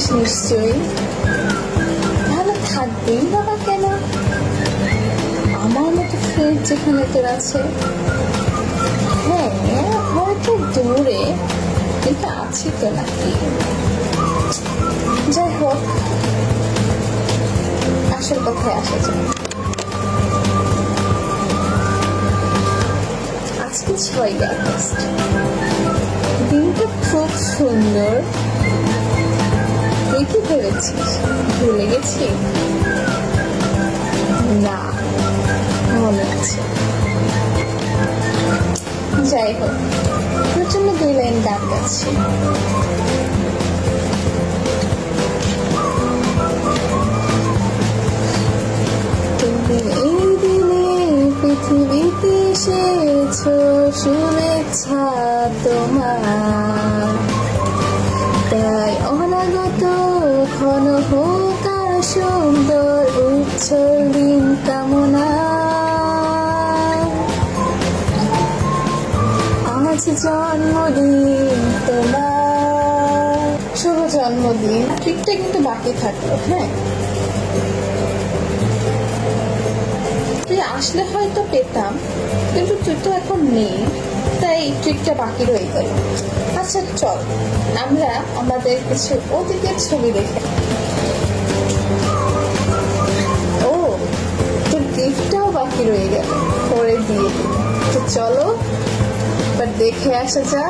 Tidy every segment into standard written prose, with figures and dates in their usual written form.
আছিস নিশ্চয়ই, ভালো থাকবেই বাবা কেন? আমার মতো ফ্রেন্ড যেখানে তোর আছে, হ্যাঁ হয়তো দূরে, কিন্তু আছি তো নাকি। যাই হোক, আসল কথায় আসা যায়। আজকে 6ই আগস্ট, দিনটা খুব সুন্দর। তুই কি ভেবেছিস ভুলে গেছি? না, মনে আছে। যাই হোক, তোর জন্য 2 লাইন গান গাচ্ছি। তুমি এই দিনে পৃথিবীতে এসেছো, শুভেচ্ছা তোমার। তাই অনাগত ঘন হোক আর সুন্দর উচ্ছল দিন কামনা। আজ জন্মদিন তোমার, শুভ জন্মদিন। ট্রিকটা কিন্তু বাকি থাকলো। হ্যাঁ, তুই আসলে হয়তো পেতাম, কিন্তু তুই তো এখন নেই, তাই এই ট্রিকটা বাকি রয়ে গেল। আচ্ছা চল, আমরা আমাদের কিছু অতীতের ছবি দেখে। ও, তোর গিফটটাও বাকি রয়ে গেল, পরে দিয়ে দিই। তো চলো এবার দেখে আসা যা।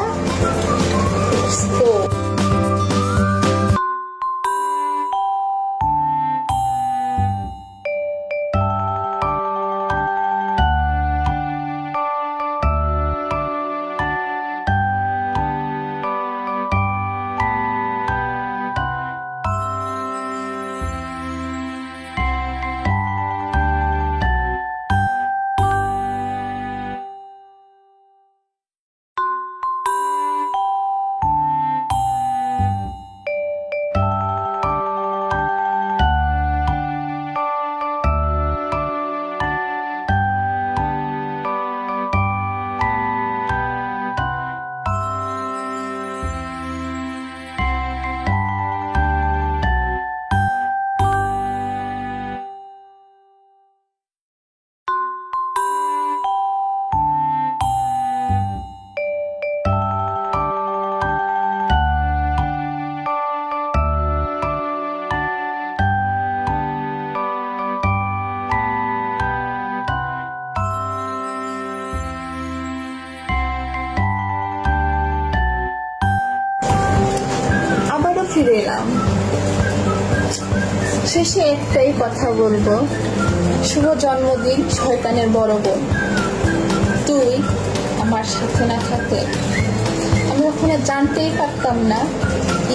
ফিরে এলাম। শেষে একটাই কথা বলবো, শুভ জন্মদিন শয়তানের বড় বোন। তুই আমার সাথে না থাকলে আমি ওখানে জানতেই পারতাম না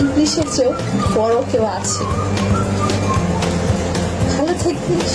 ইংলিশের চেয়েও বড় কেউ আছে। ভালো থাকিস।